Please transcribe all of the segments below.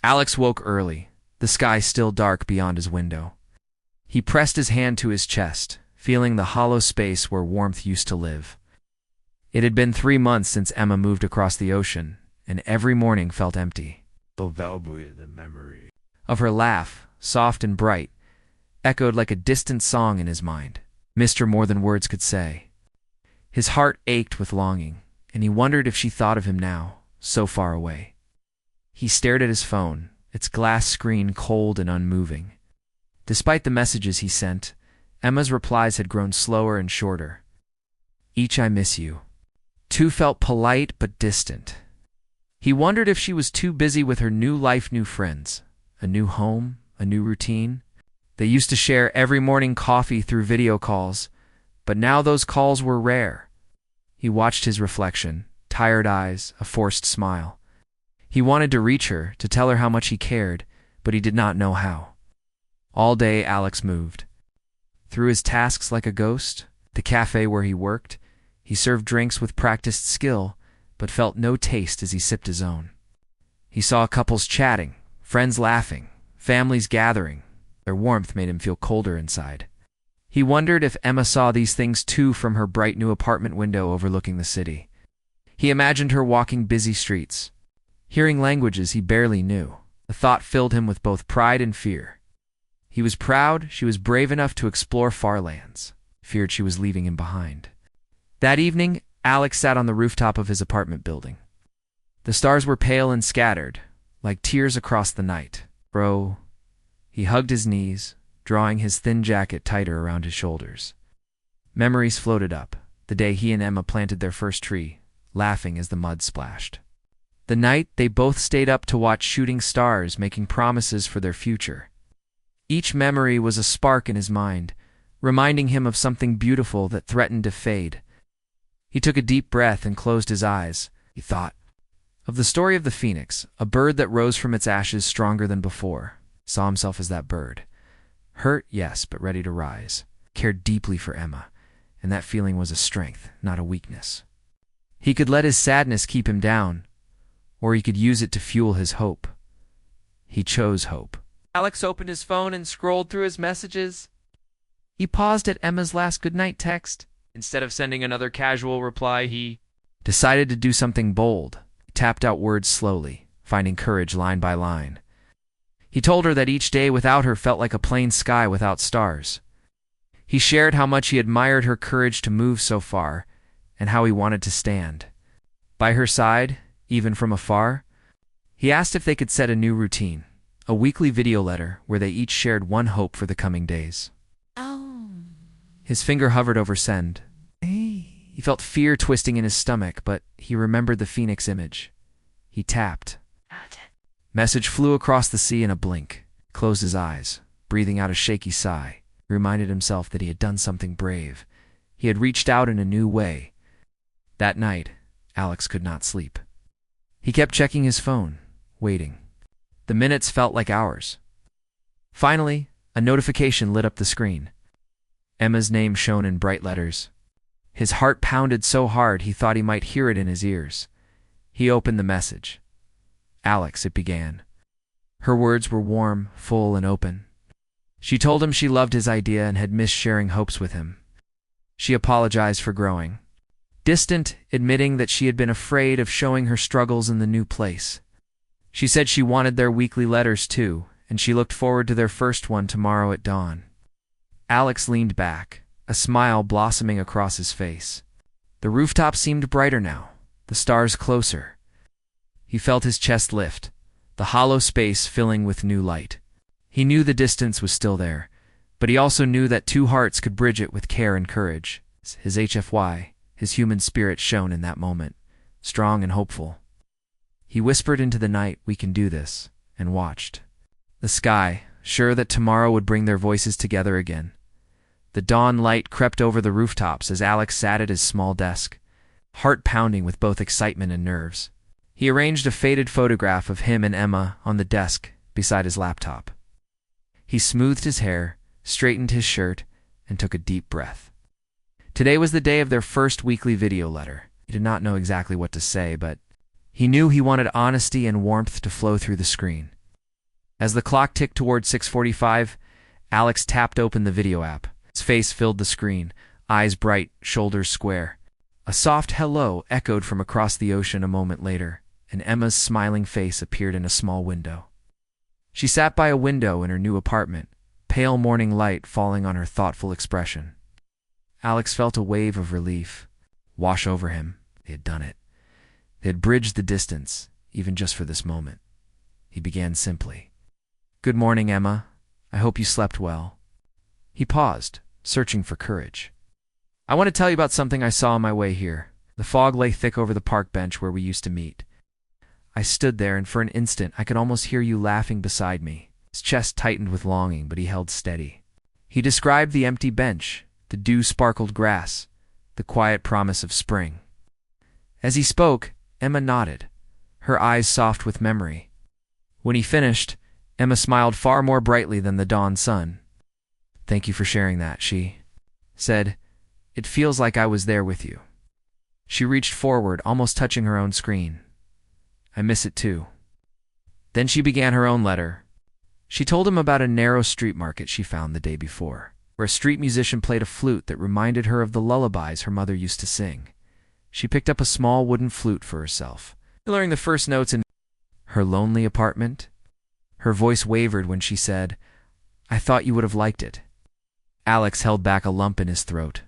Alex woke early, the sky still dark beyond his window. He pressed his hand to his chest, feeling the hollow space where warmth used to live. It had been 3 months since Emma moved across the ocean, and every morning felt empty. The memory Of her laugh, soft and bright, echoed like a distant song in his mind, more than words could say. His heart ached with longing, and he wondered if she thought of him now, so far away. He stared at his phone, its glass screen cold and unmoving. Despite the messages he sent, Emma's replies had grown slower and shorter. Each "I miss you." Two felt polite but distant. He wondered if she was too busy with her new life, new friends, a new home, a new routine. They used to share every morning coffee through video calls, but now those calls were rare. He watched his reflection, tired eyes, a forced smile. He wanted to reach her, to tell her how much he cared, but he did not know how. All day Alex moved. Through his tasks like a ghost, the cafe where he worked, he served drinks with practiced skill, but felt no taste as he sipped his own. He saw couples chatting, friends laughing, families gathering. Their warmth made him feel colder inside. He wondered if Emma saw these things too from her bright new apartment window overlooking the city. He imagined her walking busy streets, hearing languages he barely knew. The thought filled him with both pride and fear. He was proud she was brave enough to explore far lands, feared she was leaving him behind. That evening, Alex sat on the rooftop of his apartment building. The stars were pale and scattered, like tears across the night. Bro. He hugged his knees, drawing his thin jacket tighter around his shoulders. Memories floated up, the day he and Emma planted their first tree, laughing as the mud splashed. The night they both stayed up to watch shooting stars, making promises for their future. Each memory was a spark in his mind, reminding him of something beautiful that threatened to fade. He took a deep breath and closed his eyes. He thought of the story of the phoenix, a bird that rose from its ashes stronger than before. Saw himself as that bird. Hurt, yes, but ready to rise. Cared deeply for Emma, and that feeling was a strength, not a weakness. He could let his sadness keep him down, or he could use it to fuel his hope. He chose hope. Alex opened his phone and scrolled through his messages. He paused at Emma's last goodnight text. Instead of sending another casual reply, he decided to do something bold. He tapped out words slowly, finding courage line by line. He told her that each day without her felt like a plain sky without stars. He shared how much he admired her courage to move so far, and how he wanted to stand by her side, even from afar. He asked if they could set a new routine, a weekly video letter where they each shared one hope for the coming days. His finger hovered over send. He felt fear twisting in his stomach, but he remembered the phoenix image. He tapped. Message flew across the sea in a blink. Closed his eyes, breathing out a shaky sigh. He reminded himself that he had done something brave. He had reached out in a new way. That night, Alex could not sleep. He kept checking his phone, waiting. The minutes felt like hours. Finally, a notification lit up the screen. Emma's name shone in bright letters. His heart pounded so hard he thought he might hear it in his ears. He opened the message. Alex, it began. Her words were warm, full, and open. She told him she loved his idea and had missed sharing hopes with him. She apologized for growing distant, admitting that she had been afraid of showing her struggles in the new place. She said she wanted their weekly letters too, and she looked forward to their first one tomorrow at dawn. Alex leaned back, a smile blossoming across his face. The rooftop seemed brighter now, the stars closer. He felt his chest lift, the hollow space filling with new light. He knew the distance was still there, but he also knew that two hearts could bridge it with care and courage. His HFY, his human spirit shone in that moment, strong and hopeful. He whispered into the night, "We can do this," and watched. The sky, sure that tomorrow would bring their voices together again. The dawn light crept over the rooftops as Alex sat at his small desk, heart pounding with both excitement and nerves. He arranged a faded photograph of him and Emma on the desk beside his laptop. He smoothed his hair, straightened his shirt, and took a deep breath. Today was the day of their first weekly video letter. He did not know exactly what to say, but he knew he wanted honesty and warmth to flow through the screen. As the clock ticked toward 6:45, Alex tapped open the video app. His face filled the screen, eyes bright, shoulders square. A soft hello echoed from across the ocean a moment later, and Emma's smiling face appeared in a small window. She sat by a window in her new apartment, pale morning light falling on her thoughtful expression. Alex felt a wave of relief wash over him. They had done it. They had bridged the distance, even just for this moment. He began simply. "Good morning, Emma. I hope you slept well." He paused, searching for courage. "I want to tell you about something I saw on my way here." The fog lay thick over the park bench where we used to meet. I stood there, and for an instant I could almost hear you laughing beside me. His chest tightened with longing, but he held steady. He described the empty bench, the dew-sparkled grass, the quiet promise of spring. As he spoke, Emma nodded, her eyes soft with memory. When he finished, Emma smiled far more brightly than the dawn sun. "Thank you for sharing that," she said. "It feels like I was there with you." She reached forward, almost touching her own screen. "I miss it too." Then she began her own letter. She told him about a narrow street market she found the day before, where a street musician played a flute that reminded her of the lullabies her mother used to sing. She picked up a small wooden flute for herself, learning the first notes in her lonely apartment. Her voice wavered when she said, "I thought you would have liked it." Alex held back a lump in his throat.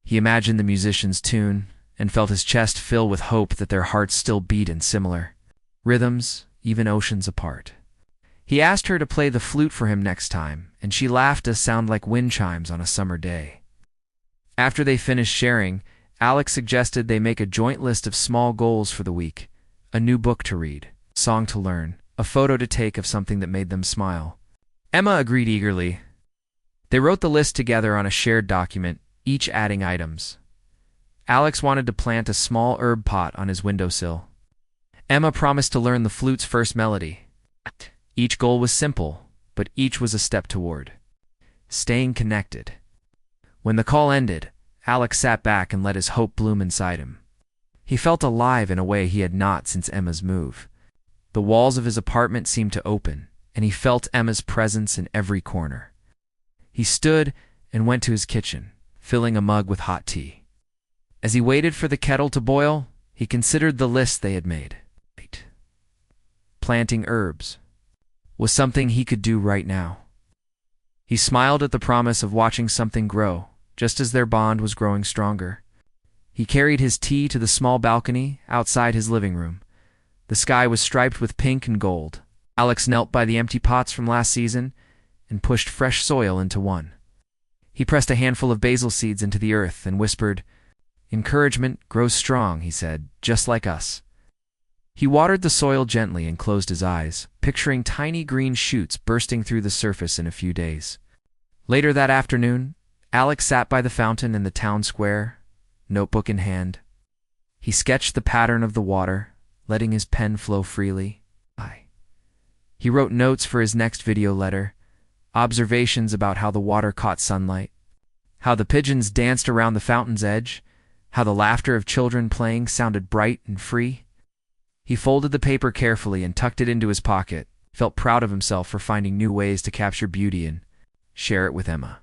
He imagined the musician's tune and felt his chest fill with hope that their hearts still beat in similar rhythms, even oceans apart. He asked her to play the flute for him next time, and she laughed a sound like wind chimes on a summer day. After they finished sharing, Alex suggested they make a joint list of small goals for the week: a new book to read, a song to learn, a photo to take of something that made them smile. Emma agreed eagerly. They wrote the list together on a shared document, each adding items. Alex wanted to plant a small herb pot on his windowsill. Emma promised to learn the flute's first melody. Each goal was simple, but each was a step toward staying connected. When the call ended, Alex sat back and let his hope bloom inside him. He felt alive in a way he had not since Emma's move. The walls of his apartment seemed to open, and he felt Emma's presence in every corner. He stood and went to his kitchen, filling a mug with hot tea. As he waited for the kettle to boil, he considered the list they had made. Planting herbs was something he could do right now. He smiled at the promise of watching something grow, just as their bond was growing stronger. He carried his tea to the small balcony outside his living room. The sky was striped with pink and gold. Alex knelt by the empty pots from last season and pushed fresh soil into one. He pressed a handful of basil seeds into the earth and whispered, "Encouragement grows strong," he said, "just like us." He watered the soil gently and closed his eyes, picturing tiny green shoots bursting through the surface in a few days. Later that afternoon, Alex sat by the fountain in the town square, notebook in hand. He sketched the pattern of the water, letting his pen flow freely. He wrote notes for his next video letter, observations about how the water caught sunlight, how the pigeons danced around the fountain's edge, how the laughter of children playing sounded bright and free. He folded the paper carefully and tucked it into his pocket, felt proud of himself for finding new ways to capture beauty and share it with Emma.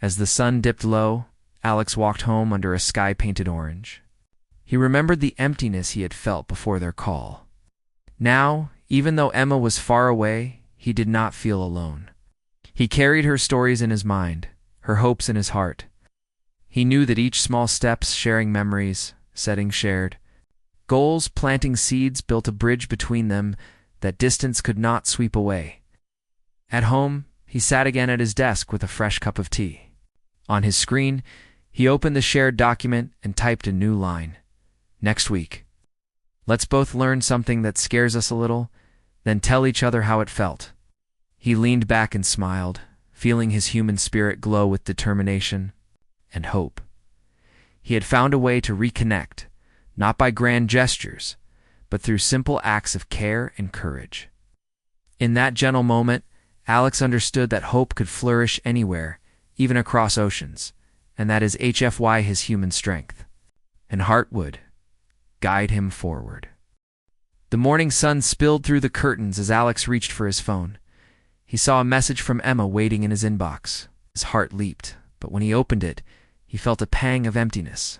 As the sun dipped low, Alex walked home under a sky painted orange. He remembered the emptiness he had felt before their call. Now, even though Emma was far away, he did not feel alone. He carried her stories in his mind, her hopes in his heart. He knew that each small step, sharing memories, setting shared goals, planting seeds, built a bridge between them that distance could not sweep away. At home, he sat again at his desk with a fresh cup of tea. On his screen, he opened the shared document and typed a new line. "Next week. Let's both learn something that scares us a little, then tell each other how it felt." He leaned back and smiled, feeling his human spirit glow with determination and hope. He had found a way to reconnect, not by grand gestures, but through simple acts of care and courage. In that gentle moment, Alex understood that hope could flourish anywhere, even across oceans, and that is HFY his human strength, and heart would guide him forward. The morning sun spilled through the curtains as Alex reached for his phone. He saw a message from Emma waiting in his inbox. His heart leaped, but when he opened it, he felt a pang of emptiness.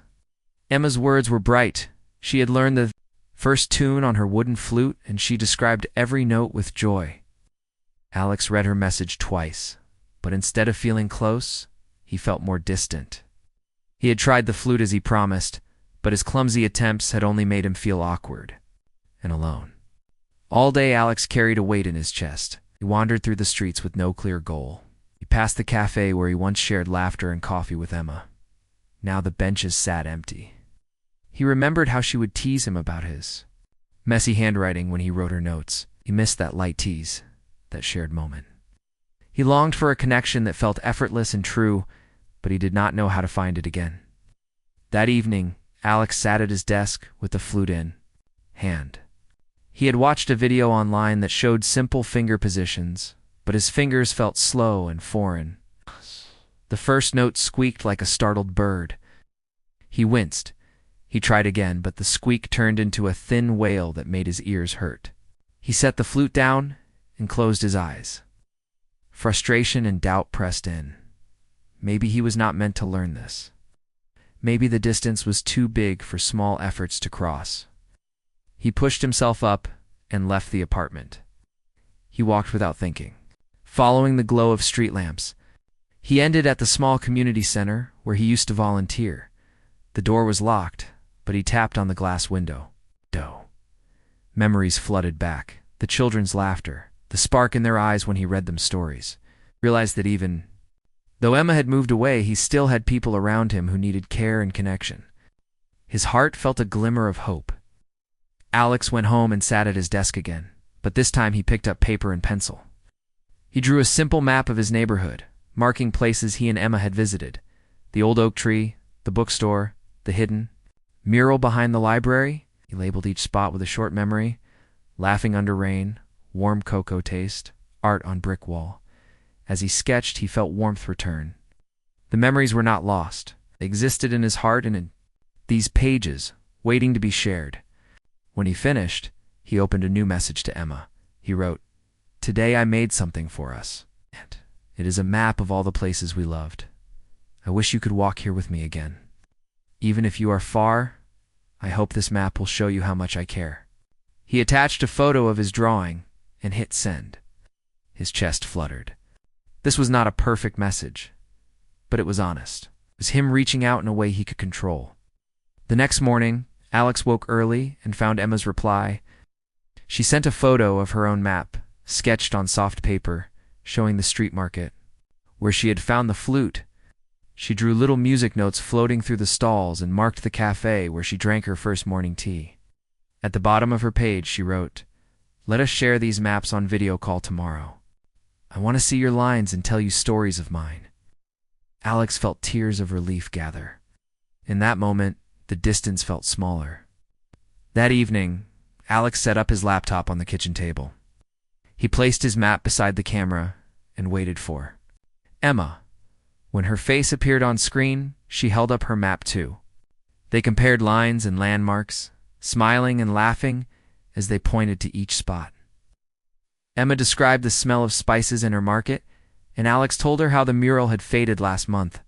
Emma's words were bright. She had learned the first tune on her wooden flute, and she described every note with joy. Alex read her message twice, but instead of feeling close, he felt more distant. He had tried the flute as he promised, but his clumsy attempts had only made him feel awkward and alone. All day Alex carried a weight in his chest. He wandered through the streets with no clear goal. He passed the cafe where he once shared laughter and coffee with Emma. Now the benches sat empty. He remembered how she would tease him about his messy handwriting when he wrote her notes. He missed that light tease, that shared moment. He longed for a connection that felt effortless and true, but he did not know how to find it again. That evening, Alex sat at his desk with the flute in hand. He had watched a video online that showed simple finger positions, but his fingers felt slow and foreign. The first note squeaked like a startled bird. He winced. He tried again, but the squeak turned into a thin wail that made his ears hurt. He set the flute down and closed his eyes. Frustration and doubt pressed in. Maybe he was not meant to learn this. Maybe the distance was too big for small efforts to cross. He pushed himself up and left the apartment. He walked without thinking, following the glow of street lamps. He ended at the small community center where he used to volunteer. The door was locked, but he tapped on the glass window. Memories flooded back, the children's laughter, the spark in their eyes when he read them stories. Realized that even though Emma had moved away, he still had people around him who needed care and connection. His heart felt a glimmer of hope. Alex went home and sat at his desk again, but this time he picked up paper and pencil. He drew a simple map of his neighborhood, marking places he and Emma had visited. The old oak tree, the bookstore, the hidden mural behind the library. He labeled each spot with a short memory: laughing under rain, warm cocoa taste, art on brick wall. As he sketched, he felt warmth return. The memories were not lost. They existed in his heart and in these pages, waiting to be shared. When he finished, he opened a new message to Emma. He wrote, "Today I made something for us. It is a map of all the places we loved. I wish you could walk here with me again. Even if you are far, I hope this map will show you how much I care." He attached a photo of his drawing and hit send. His chest fluttered. This was not a perfect message, but it was honest. It was him reaching out in a way he could control. The next morning, Alex woke early and found Emma's reply. She sent a photo of her own map, sketched on soft paper, showing the street market, where she had found the flute. She drew little music notes floating through the stalls and marked the cafe where she drank her first morning tea. At the bottom of her page, she wrote, "Let us share these maps on video call tomorrow. I want to see your lines and tell you stories of mine." Alex felt tears of relief gather. In that moment, the distance felt smaller. That evening, Alex set up his laptop on the kitchen table. He placed his map beside the camera and waited for Emma. When her face appeared on screen, she held up her map too. They compared lines and landmarks, smiling and laughing as they pointed to each spot. Emma described the smell of spices in her market, and Alex told her how the mural had faded last month.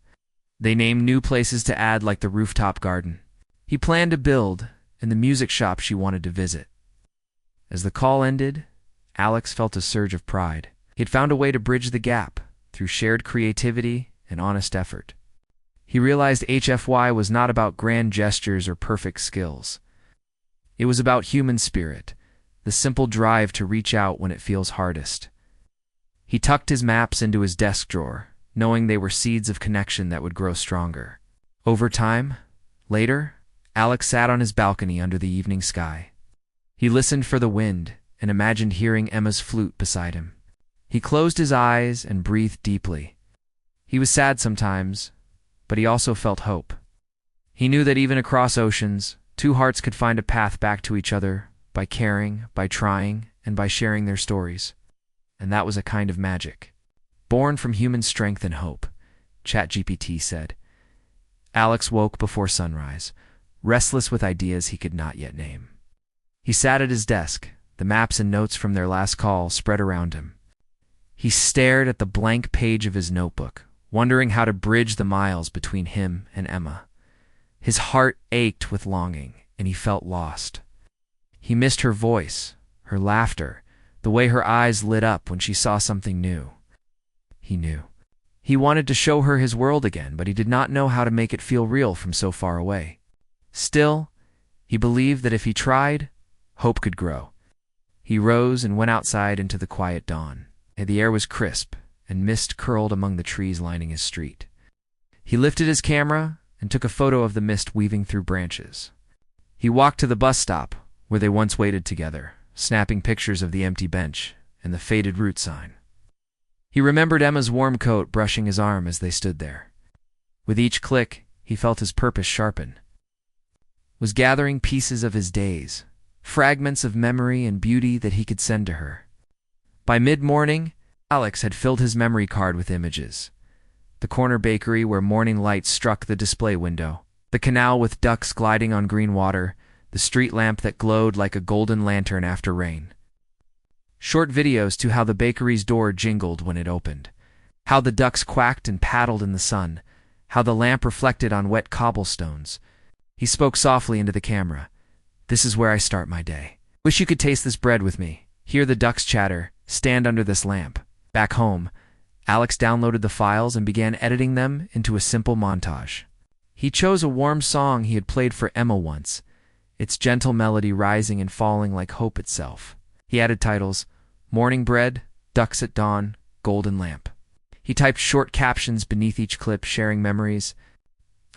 They named new places to add, like the rooftop garden he planned to build and the music shop she wanted to visit. As the call ended, Alex felt a surge of pride. He had found a way to bridge the gap through shared creativity and honest effort. He realized HFY was not about grand gestures or perfect skills. It was about human spirit, the simple drive to reach out when it feels hardest. He tucked his maps into his desk drawer, knowing they were seeds of connection that would grow stronger. Over time, later, Alex sat on his balcony under the evening sky. He listened for the wind and imagined hearing Emma's flute beside him. He closed his eyes and breathed deeply. He was sad sometimes, but he also felt hope. He knew that even across oceans, two hearts could find a path back to each other by caring, by trying, and by sharing their stories. And that was a kind of magic, born from human strength and hope, ChatGPT said. Alex woke before sunrise, restless with ideas he could not yet name. He sat at his desk, the maps and notes from their last call spread around him. He stared at the blank page of his notebook, wondering how to bridge the miles between him and Emma. His heart ached with longing, and he felt lost. He missed her voice, her laughter, the way her eyes lit up when she saw something new. He knew. He wanted to show her his world again, but he did not know how to make it feel real from so far away. Still, he believed that if he tried, hope could grow. He rose and went outside into the quiet dawn. The air was crisp, and mist curled among the trees lining his street. He lifted his camera and took a photo of the mist weaving through branches. He walked to the bus stop, where they once waited together, snapping pictures of the empty bench and the faded route sign. He remembered Emma's warm coat brushing his arm as they stood there. With each click, he felt his purpose sharpen. Was gathering pieces of his days, fragments of memory and beauty that he could send to her. By mid-morning, Alex had filled his memory card with images. The corner bakery where morning light struck the display window, the canal with ducks gliding on green water, the street lamp that glowed like a golden lantern after rain. Short videos to how the bakery's door jingled when it opened, how the ducks quacked and paddled in the sun, how the lamp reflected on wet cobblestones. He spoke softly into the camera. "This is where I start my day. Wish you could taste this bread with me, hear the ducks chatter, stand under this lamp." Back home, Alex downloaded the files and began editing them into a simple montage. He chose a warm song he had played for Emma once, its gentle melody rising and falling like hope itself. He added titles: Morning Bread, Ducks at Dawn, Golden Lamp. He typed short captions beneath each clip, sharing memories.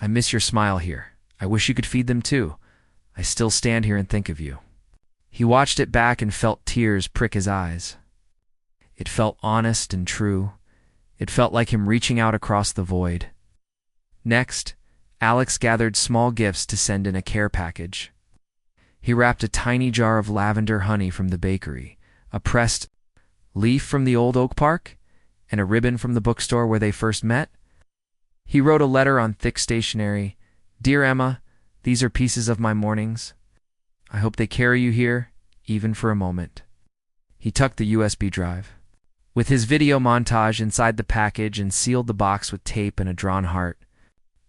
"I miss your smile here. I wish you could feed them too. I still stand here and think of you." He watched it back and felt tears prick his eyes. It felt honest and true. It felt like him reaching out across the void. Next, Alex gathered small gifts to send in a care package. He wrapped a tiny jar of lavender honey from the bakery, a pressed leaf from the old oak park, and a ribbon from the bookstore where they first met. He wrote a letter on thick stationery. "Dear Emma, these are pieces of my mornings. I hope they carry you here, even for a moment." He tucked the USB drive. With his video montage inside the package and sealed the box with tape and a drawn heart,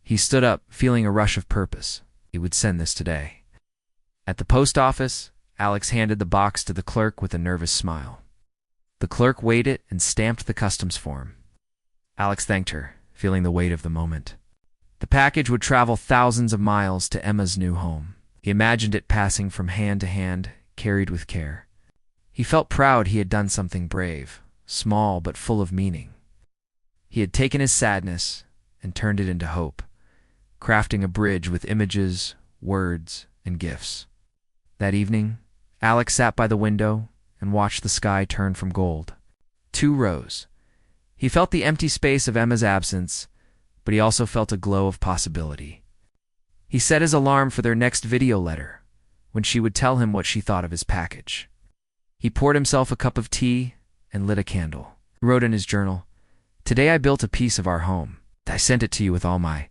he stood up, feeling a rush of purpose. He would send this today. At the post office, Alex handed the box to the clerk with a nervous smile. The clerk weighed it and stamped the customs form. Alex thanked her, feeling the weight of the moment. The package would travel thousands of miles to Emma's new home. He imagined it passing from hand to hand, carried with care. He felt proud he had done something brave, small but full of meaning. He had taken his sadness and turned it into hope, crafting a bridge with images, words, and gifts. That evening, Alex sat by the window and watched the sky turn from gold. 2 rows. He felt the empty space of Emma's absence, but he also felt a glow of possibility. He set his alarm for their next video letter, when she would tell him what she thought of his package. He poured himself a cup of tea and lit a candle. He wrote in his journal, "Today I built a piece of our home. I sent it to you with all my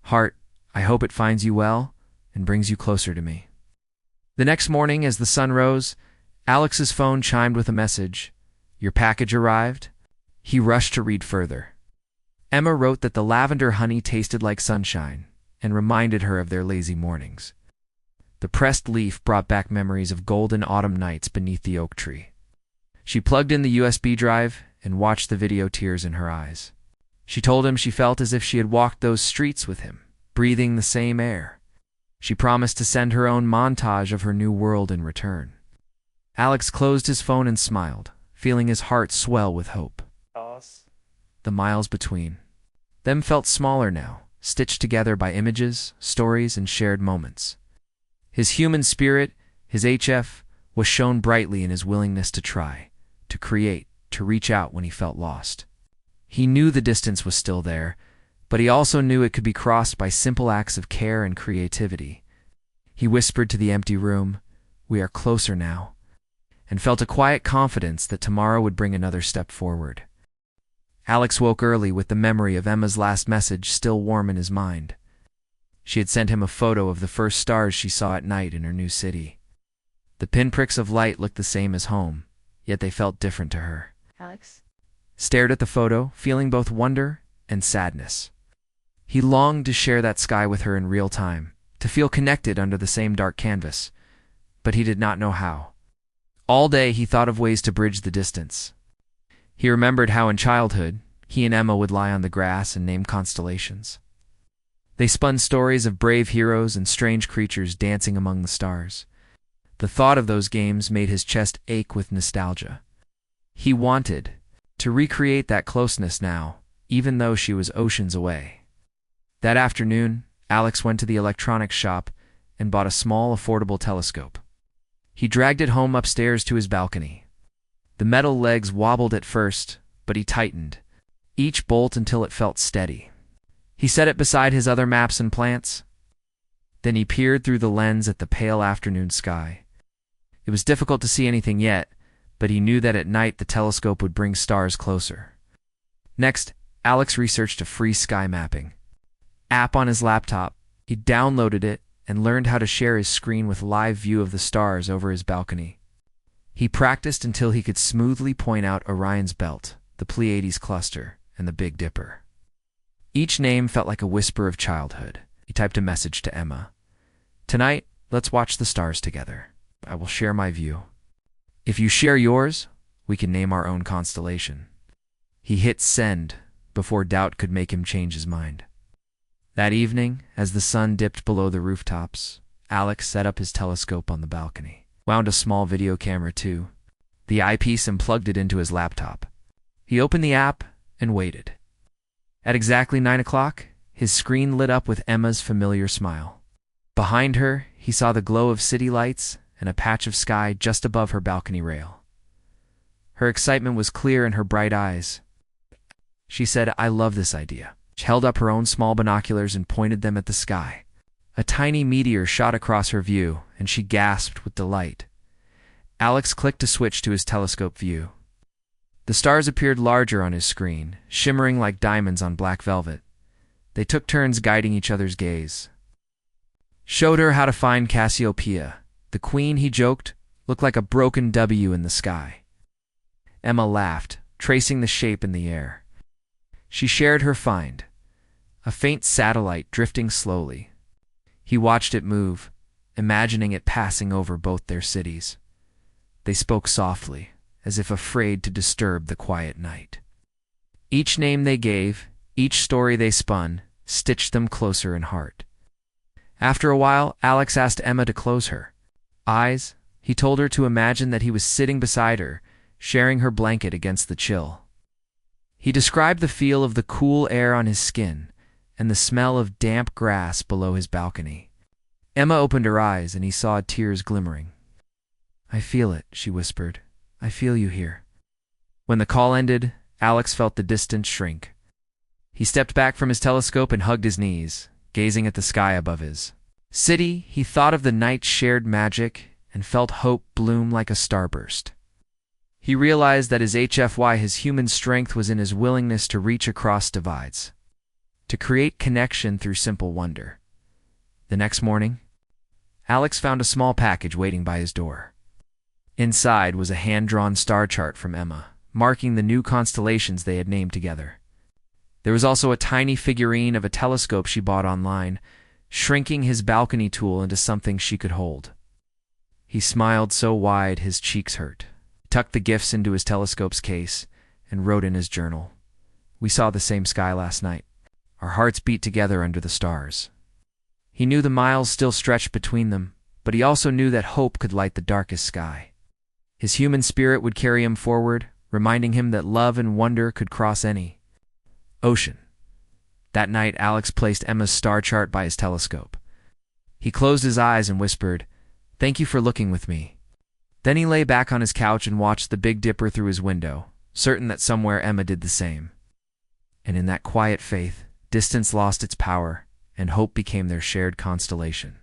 heart. I hope it finds you well and brings you closer to me." The next morning, as the sun rose, Alex's phone chimed with a message. "Your package arrived?" He rushed to read further. Emma wrote that the lavender honey tasted like sunshine and reminded her of their lazy mornings. The pressed leaf brought back memories of golden autumn nights beneath the oak tree. She plugged in the USB drive and watched the video, tears in her eyes. She told him she felt as if she had walked those streets with him, breathing the same air. She promised to send her own montage of her new world in return. Alex closed his phone and smiled, feeling his heart swell with hope. The miles between them felt smaller now, stitched together by images, stories, and shared moments. His human spirit, his HF, was shown brightly in his willingness to try, to create, to reach out when he felt lost. He knew the distance was still there, but he also knew it could be crossed by simple acts of care and creativity. He whispered to the empty room, "We are closer now," and felt a quiet confidence that tomorrow would bring another step forward. Alex woke early with the memory of Emma's last message still warm in his mind. She had sent him a photo of the first stars she saw at night in her new city. The pinpricks of light looked the same as home, yet they felt different to her. Alex? Stared at the photo, feeling both wonder and sadness. He longed to share that sky with her in real time, to feel connected under the same dark canvas, but he did not know how. All day he thought of ways to bridge the distance. He remembered how in childhood, he and Emma would lie on the grass and name constellations. They spun stories of brave heroes and strange creatures dancing among the stars. The thought of those games made his chest ache with nostalgia. He wanted to recreate that closeness now, even though she was oceans away. That afternoon, Alex went to the electronics shop and bought a small, affordable telescope. He dragged it home upstairs to his balcony. The metal legs wobbled at first, but he tightened each bolt until it felt steady. He set it beside his other maps and plants. Then he peered through the lens at the pale afternoon sky. It was difficult to see anything yet, but he knew that at night the telescope would bring stars closer. Next, Alex researched a free sky mapping app on his laptop. He downloaded it and learned how to share his screen with live view of the stars over his balcony. He practiced until he could smoothly point out Orion's belt, the Pleiades cluster, and the Big Dipper. Each name felt like a whisper of childhood. He typed a message to Emma. "Tonight, let's watch the stars together. I will share my view. If you share yours, we can name our own constellation." He hit send before doubt could make him change his mind. That evening, as the sun dipped below the rooftops, Alex set up his telescope on the balcony, wound a small video camera too, the eyepiece, and plugged it into his laptop. He opened the app and waited. At exactly 9 o'clock, his screen lit up with Emma's familiar smile. Behind her, he saw the glow of city lights and a patch of sky just above her balcony rail. Her excitement was clear in her bright eyes. She said, "I love this idea." She held up her own small binoculars and pointed them at the sky. A tiny meteor shot across her view, and she gasped with delight. Alex clicked a switch to his telescope view. The stars appeared larger on his screen, shimmering like diamonds on black velvet. They took turns guiding each other's gaze. Showed her how to find Cassiopeia. The queen, he joked, looked like a broken W in the sky. Emma laughed, tracing the shape in the air. She shared her find, a faint satellite drifting slowly. He watched it move, imagining it passing over both their cities. They spoke softly, as if afraid to disturb the quiet night. Each name they gave, each story they spun, stitched them closer in heart. After a while, Alex asked Emma to close her eyes. He told her to imagine that he was sitting beside her, sharing her blanket against the chill. He described the feel of the cool air on his skin and the smell of damp grass below his balcony. Emma opened her eyes and he saw tears glimmering. "I feel it," she whispered. "I feel you here." When the call ended, Alex felt the distance shrink. He stepped back from his telescope and hugged his knees, gazing at the sky above his city. He thought of the night's shared magic and felt hope bloom like a starburst. He realized that his HFY, his human strength, was in his willingness to reach across divides, to create connection through simple wonder. The next morning, Alex found a small package waiting by his door. Inside was a hand-drawn star chart from Emma, marking the new constellations they had named together. There was also a tiny figurine of a telescope she bought online, shrinking his balcony tool into something she could hold. He smiled so wide his cheeks hurt, tucked the gifts into his telescope's case, and wrote in his journal, "We saw the same sky last night. Our hearts beat together under the stars." He knew the miles still stretched between them, but he also knew that hope could light the darkest sky. His human spirit would carry him forward, reminding him that love and wonder could cross any ocean. That night, Alex placed Emma's star chart by his telescope. He closed his eyes and whispered, "Thank you for looking with me." Then he lay back on his couch and watched the Big Dipper through his window, certain that somewhere Emma did the same. And in that quiet faith, distance lost its power, and hope became their shared constellation.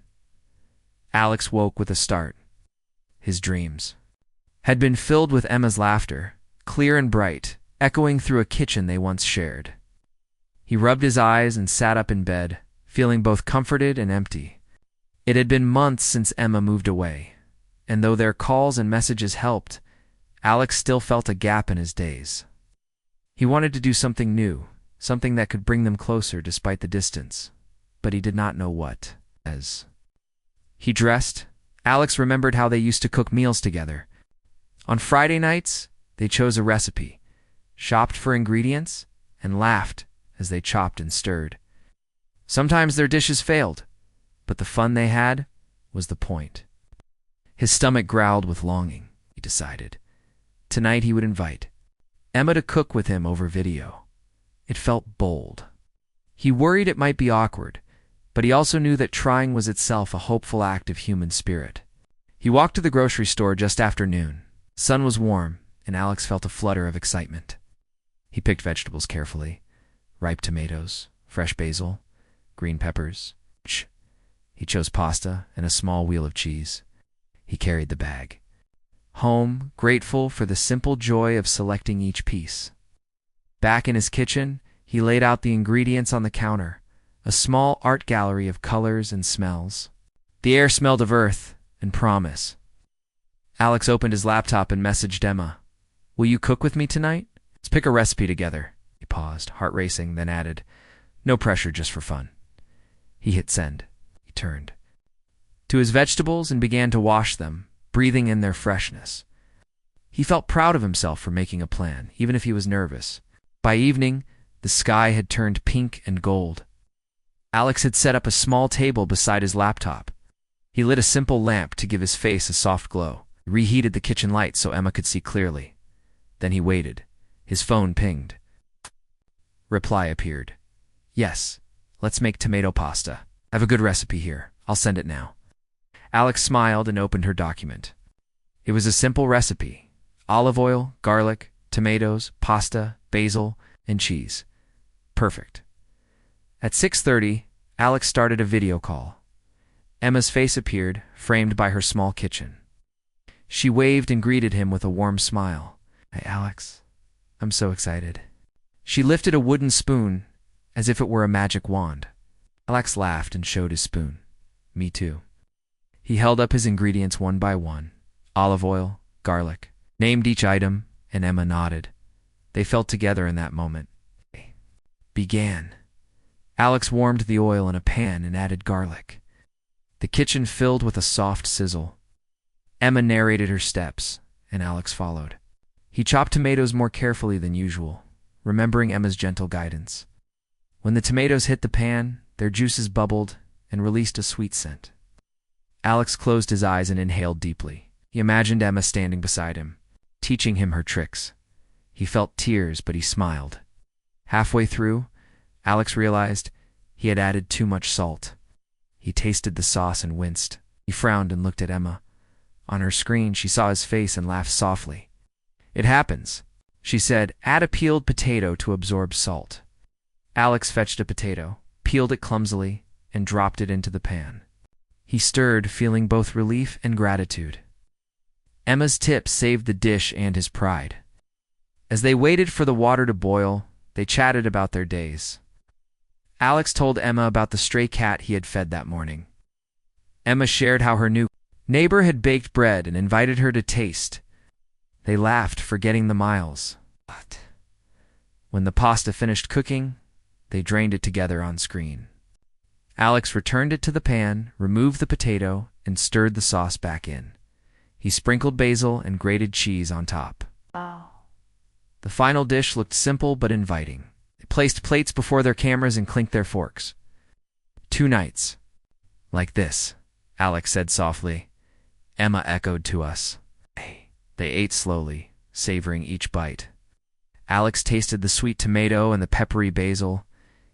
Alex woke with a start. His dreams had been filled with Emma's laughter, clear and bright, echoing through a kitchen they once shared. He rubbed his eyes and sat up in bed, feeling both comforted and empty. It had been months since Emma moved away, and though their calls and messages helped, Alex still felt a gap in his days. He wanted to do something new, something that could bring them closer despite the distance, but he did not know what. As he dressed, Alex remembered how they used to cook meals together. On Friday nights, they chose a recipe, shopped for ingredients, and laughed as they chopped and stirred. Sometimes their dishes failed, but the fun they had was the point. His stomach growled with longing, he decided. Tonight he would invite Emma to cook with him over video. It felt bold. He worried it might be awkward, but he also knew that trying was itself a hopeful act of human spirit. He walked to the grocery store just after noon. The sun was warm, and Alex felt a flutter of excitement. He picked vegetables carefully: ripe tomatoes, fresh basil, green peppers. He chose pasta and a small wheel of cheese. He carried the bag home, grateful for the simple joy of selecting each piece. Back in his kitchen, he laid out the ingredients on the counter, a small art gallery of colors and smells. The air smelled of earth and promise. Alex opened his laptop and messaged Emma. "Will you cook with me tonight? Let's pick a recipe together." He paused, heart racing, then added, "No pressure, just for fun." He hit send. He turned to his vegetables and began to wash them, breathing in their freshness. He felt proud of himself for making a plan, even if he was nervous. By evening, the sky had turned pink and gold. Alex had set up a small table beside his laptop. He lit a simple lamp to give his face a soft glow, reheated the kitchen lights so Emma could see clearly. Then he waited. His phone pinged. Reply appeared. "Yes, let's make tomato pasta. I have a good recipe here. I'll send it now." Alex smiled and opened her document. It was a simple recipe: olive oil, garlic, tomatoes, pasta, basil, and cheese. Perfect. At 6:30, Alex started a video call. Emma's face appeared, framed by her small kitchen. She waved and greeted him with a warm smile. "Hey, Alex. I'm so excited." She lifted a wooden spoon as if it were a magic wand. Alex laughed and showed his spoon. "Me too." He held up his ingredients one by one: olive oil, garlic, named each item, and Emma nodded. They felt together in that moment. Began. Alex warmed the oil in a pan and added garlic. The kitchen filled with a soft sizzle. Emma narrated her steps, and Alex followed. He chopped tomatoes more carefully than usual, remembering Emma's gentle guidance. When the tomatoes hit the pan, their juices bubbled and released a sweet scent. Alex closed his eyes and inhaled deeply. He imagined Emma standing beside him, teaching him her tricks. He felt tears, but he smiled. Halfway through, Alex realized he had added too much salt. He tasted the sauce and winced. He frowned and looked at Emma. On her screen, she saw his face and laughed softly. "It happens," she said. "Add a peeled potato to absorb salt." Alex fetched a potato, peeled it clumsily, and dropped it into the pan. He stirred, feeling both relief and gratitude. Emma's tip saved the dish and his pride. As they waited for the water to boil, they chatted about their days. Alex told Emma about the stray cat he had fed that morning. Emma shared how her new neighbor had baked bread and invited her to taste. They laughed, forgetting the miles. But when the pasta finished cooking, they drained it together on screen. Alex returned it to the pan, removed the potato, and stirred the sauce back in. He sprinkled basil and grated cheese on top. Wow. The final dish looked simple but inviting. They placed plates before their cameras and clinked their forks. "2 nights. Like this," Alex said softly. Emma echoed to us. They ate slowly, savoring each bite. Alex tasted the sweet tomato and the peppery basil.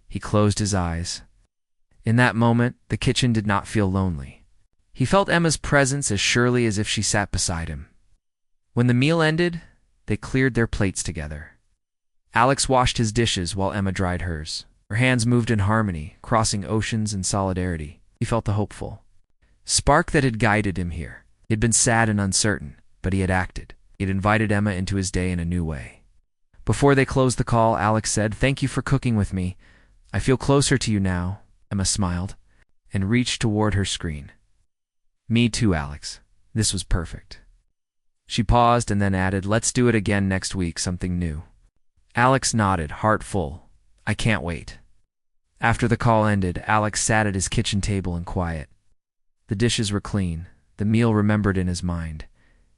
He closed his eyes. In that moment, the kitchen did not feel lonely. He felt Emma's presence as surely as if she sat beside him. When the meal ended, they cleared their plates together. Alex washed his dishes while Emma dried hers. Her hands moved in harmony, crossing oceans in solidarity. He felt the hopeful spark that had guided him here. He had been sad and uncertain, but he had acted. He had invited Emma into his day in a new way. Before they closed the call, Alex said, "Thank you for cooking with me. I feel closer to you now." Emma smiled and reached toward her screen. "Me too, Alex. This was perfect. She paused and then added, "Let's do it again next week, something new." Alex nodded, heart full. "I can't wait." After the call ended, Alex sat at his kitchen table in quiet. The dishes were clean, the meal remembered in his mind.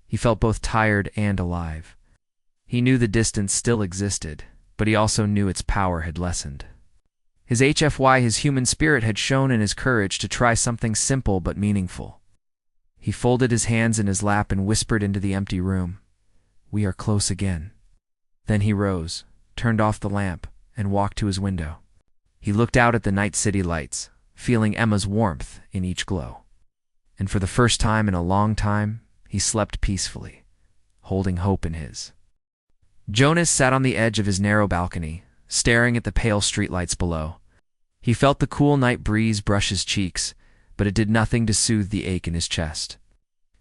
He felt both tired and alive. He knew the distance still existed, but he also knew its power had lessened. His HFY, his human spirit, had shown in his courage to try something simple but meaningful. He folded his hands in his lap and whispered into the empty room, "We are close again." Then he rose, turned off the lamp, and walked to his window. He looked out at the night city lights, feeling Emma's warmth in each glow. And for the first time in a long time, he slept peacefully, holding hope in his. Jonas sat on the edge of his narrow balcony, staring at the pale streetlights below. He felt the cool night breeze brush his cheeks, but it did nothing to soothe the ache in his chest.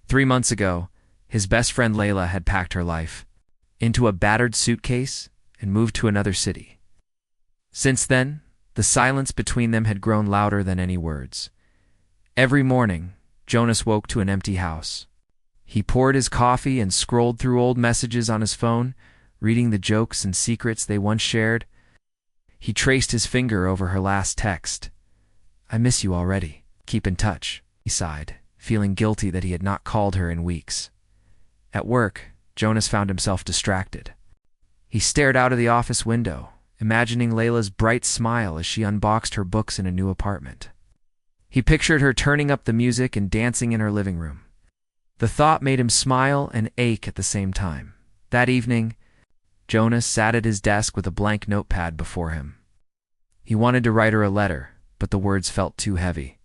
3 months ago, his best friend Layla had packed her life into a battered suitcase and moved to another city. Since then, the silence between them had grown louder than any words. Every morning, Jonas woke to an empty house. He poured his coffee and scrolled through old messages on his phone, reading the jokes and secrets they once shared. He traced his finger over her last text. "I miss you already. Keep in touch," he sighed, feeling guilty that he had not called her in weeks. At work, Jonas found himself distracted. He stared out of the office window, imagining Layla's bright smile as she unboxed her books in a new apartment. He pictured her turning up the music and dancing in her living room. The thought made him smile and ache at the same time. That evening, Jonas sat at his desk with a blank notepad before him. He wanted to write her a letter, but the words felt too heavy.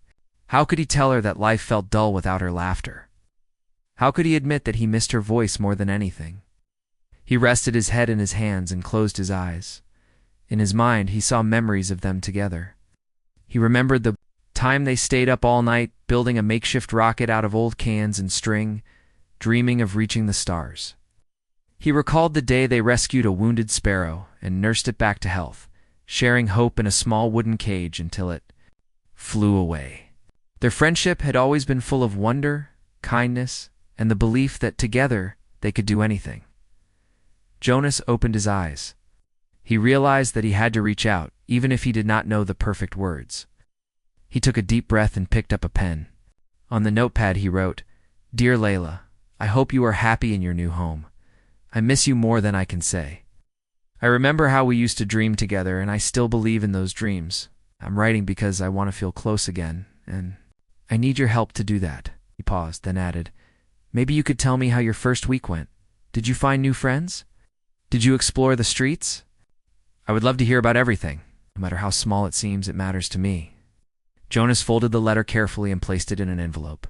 How could he tell her that life felt dull without her laughter? How could he admit that he missed her voice more than anything? He rested his head in his hands and closed his eyes. In his mind, he saw memories of them together. He remembered the time they stayed up all night, building a makeshift rocket out of old cans and string, dreaming of reaching the stars. He recalled the day they rescued a wounded sparrow and nursed it back to health, sharing hope in a small wooden cage until it flew away. Their friendship had always been full of wonder, kindness, and the belief that together they could do anything. Jonas opened his eyes. He realized that he had to reach out, even if he did not know the perfect words. He took a deep breath and picked up a pen. On the notepad he wrote, "Dear Layla, I hope you are happy in your new home. I miss you more than I can say. I remember how we used to dream together, and I still believe in those dreams. I'm writing because I want to feel close again, and I need your help to do that." He paused, then added, "Maybe you could tell me how your first week went. Did you find new friends? Did you explore the streets? I would love to hear about everything. No matter how small it seems, it matters to me." Jonas folded the letter carefully and placed it in an envelope.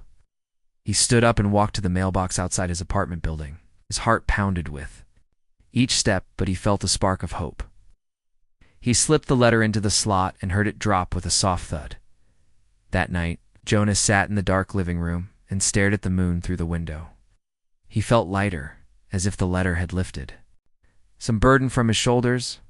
He stood up and walked to the mailbox outside his apartment building. His heart pounded with each step, but he felt a spark of hope. He slipped the letter into the slot and heard it drop with a soft thud. That night, Jonas sat in the dark living room and stared at the moon through the window. He felt lighter, as if the letter had lifted some burden from his shoulders.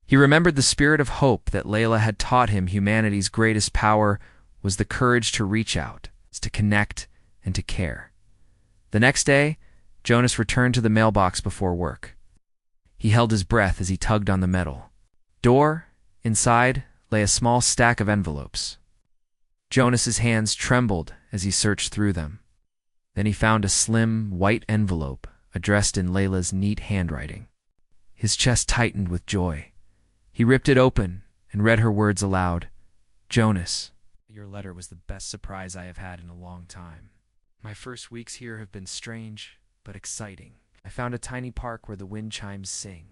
He remembered the spirit of hope that Layla had taught him. Humanity's greatest power was the courage to reach out, to connect, and to care. The next day, Jonas returned to the mailbox before work. He held his breath as he tugged on the metal door. Inside lay a small stack of envelopes. Jonas's hands trembled as he searched through them. Then he found a slim, white envelope addressed in Layla's neat handwriting. His chest tightened with joy. He ripped it open and read her words aloud. "Jonas, your letter was the best surprise I have had in a long time. My first weeks here have been strange, but exciting. I found a tiny park where the wind chimes sing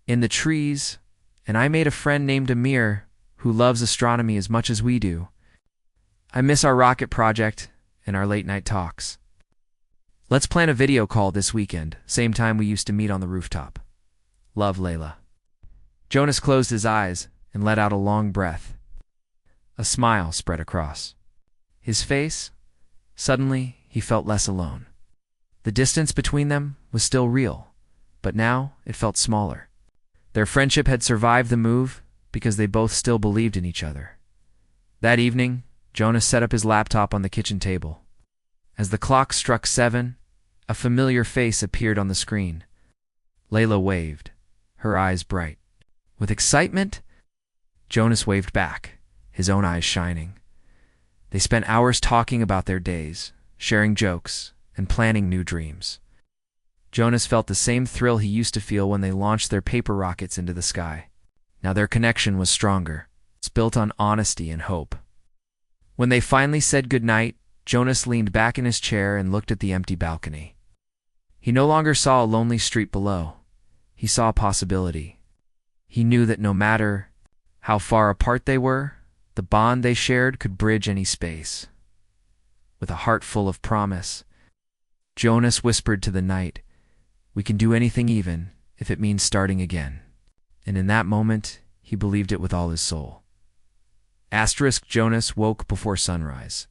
in the trees, and I made a friend named Amir who loves astronomy as much as we do. I miss our rocket project and our late-night talks. Let's plan a video call this weekend, same time we used to meet on the rooftop. Love, Layla." Jonas closed his eyes and let out a long breath. A smile spread across his face. Suddenly, he felt less alone. The distance between them was still real, but now it felt smaller. Their friendship had survived the move because they both still believed in each other. That evening, Jonas set up his laptop on the kitchen table. As the clock struck 7, a familiar face appeared on the screen. Layla waved, her eyes bright. With excitement, Jonas waved back, his own eyes shining. They spent hours talking about their days, sharing jokes, and planning new dreams. Jonas felt the same thrill he used to feel when they launched their paper rockets into the sky. Now their connection was stronger. It's built on honesty and hope. When they finally said goodnight, Jonas leaned back in his chair and looked at the empty balcony. He no longer saw a lonely street below. He saw a possibility. He knew that no matter how far apart they were, the bond they shared could bridge any space. With a heart full of promise, Jonas whispered to the night, "We can do anything even if it means starting again." And in that moment, he believed it with all his soul. Jonas woke before sunrise,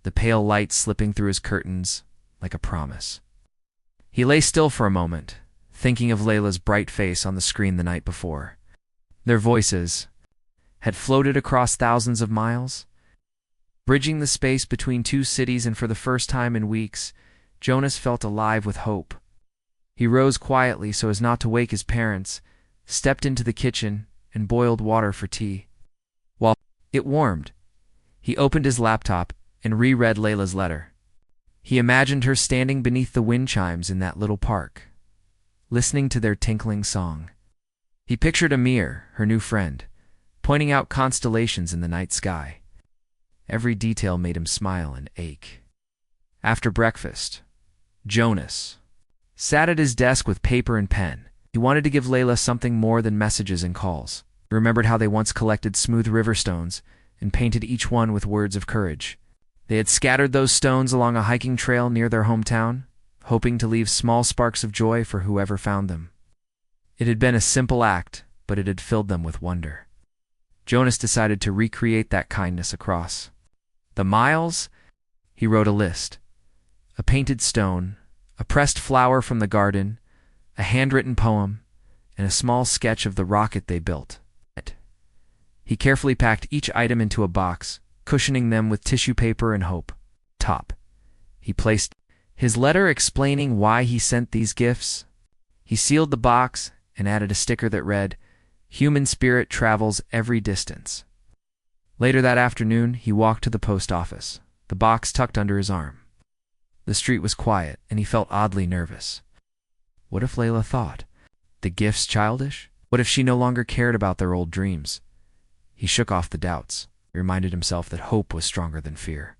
the pale light slipping through his curtains like a promise. He lay still for a moment, thinking of Layla's bright face on the screen the night before. Their voices had floated across thousands of miles, bridging the space between two cities, and for the first time in weeks, Jonas felt alive with hope. He rose quietly so as not to wake his parents, stepped into the kitchen, and boiled water for tea. While it warmed, he opened his laptop and reread Layla's letter. He imagined her standing beneath the wind chimes in that little park, listening to their tinkling song. He pictured Amir, her new friend, pointing out constellations in the night sky. Every detail made him smile and ache. After breakfast, Jonas sat at his desk with paper and pen. He wanted to give Layla something more than messages and calls. He remembered how they once collected smooth river stones and painted each one with words of courage. They had scattered those stones along a hiking trail near their hometown, hoping to leave small sparks of joy for whoever found them. It had been a simple act, but it had filled them with wonder. Jonas decided to recreate that kindness across the miles. He wrote a list: a painted stone, a pressed flower from the garden, a handwritten poem, and a small sketch of the rocket they built. He carefully packed each item into a box, cushioning them with tissue paper and hope. Top. He placed his letter explaining why he sent these gifts. He sealed the box and added a sticker that read, "Human spirit travels every distance." Later that afternoon, he walked to the post office, the box tucked under his arm. The street was quiet, and he felt oddly nervous. What if Layla thought the gifts childish? What if she no longer cared about their old dreams? He shook off the doubts. He reminded himself that hope was stronger than fear.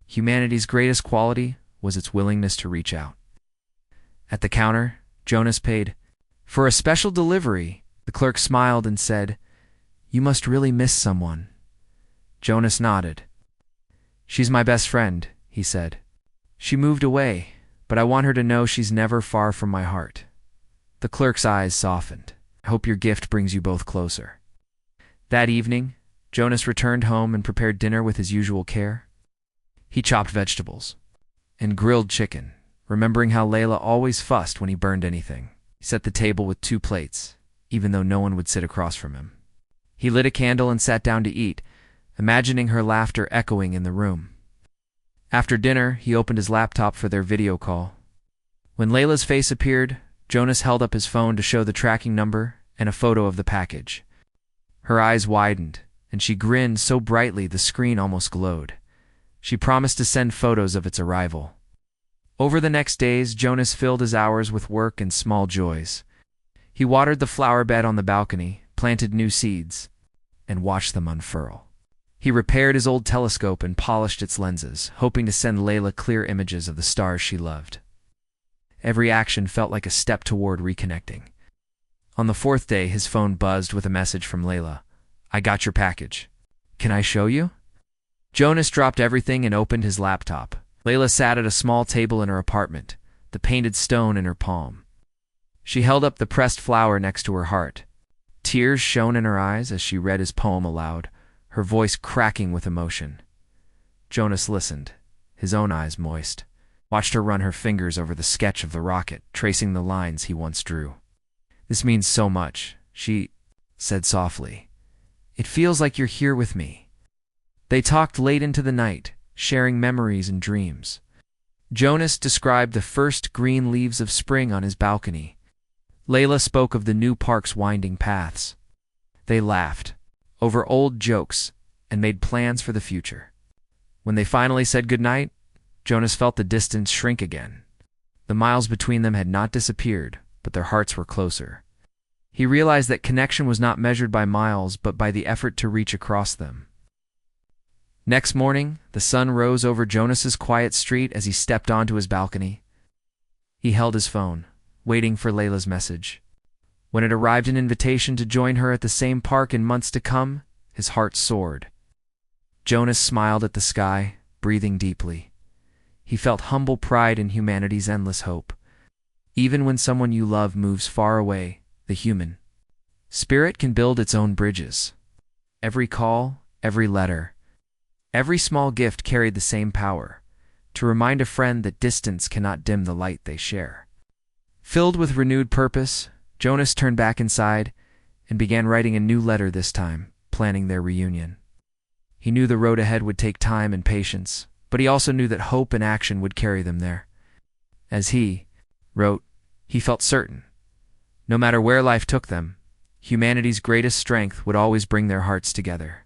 Humanity's greatest quality was its willingness to reach out. At the counter, Jonas paid for a special delivery. The clerk smiled and said, "You must really miss someone." Jonas nodded. "She's my best friend," he said. "She moved away, but I want her to know she's never far from my heart." The clerk's eyes softened. "I hope your gift brings you both closer." That evening, Jonas returned home and prepared dinner with his usual care. He chopped vegetables and grilled chicken, remembering how Layla always fussed when he burned anything. He set the table with 2 plates, even though no one would sit across from him. He lit a candle and sat down to eat, imagining her laughter echoing in the room. After dinner, he opened his laptop for their video call. When Layla's face appeared, Jonas held up his phone to show the tracking number and a photo of the package. Her eyes widened, and she grinned so brightly the screen almost glowed. She promised to send photos of its arrival. Over the next days, Jonas filled his hours with work and small joys. He watered the flower bed on the balcony, planted new seeds, and watched them unfurl. He repaired his old telescope and polished its lenses, hoping to send Layla clear images of the stars she loved. Every action felt like a step toward reconnecting. On the 4th day, his phone buzzed with a message from Layla. "I got your package. Can I show you?" Jonas dropped everything and opened his laptop. Layla sat at a small table in her apartment, the painted stone in her palm. She held up the pressed flower next to her heart. Tears shone in her eyes as she read his poem aloud, her voice cracking with emotion. Jonas listened, his own eyes moist, watched her run her fingers over the sketch of the rocket, tracing the lines he once drew. "This means so much," she said softly. "It feels like you're here with me." They talked late into the night, sharing memories and dreams. Jonas described the first green leaves of spring on his balcony. Layla spoke of the new park's winding paths. They laughed over old jokes and made plans for the future. When they finally said goodnight, Jonas felt the distance shrink again. The miles between them had not disappeared, but their hearts were closer. He realized that connection was not measured by miles, but by the effort to reach across them. Next morning, the sun rose over Jonas's quiet street as he stepped onto his balcony. He held his phone, waiting for Layla's message. When it arrived an invitation to join her at the same park in months to come, his heart soared. Jonas smiled at the sky, breathing deeply. He felt humble pride in humanity's endless hope. Even when someone you love moves far away, the human spirit can build its own bridges. Every call, every letter, every small gift carried the same power, to remind a friend that distance cannot dim the light they share. Filled with renewed purpose, Jonas turned back inside and began writing a new letter this time, planning their reunion. He knew the road ahead would take time and patience, but he also knew that hope and action would carry them there. As he wrote, he felt certain. No matter where life took them, humanity's greatest strength would always bring their hearts together.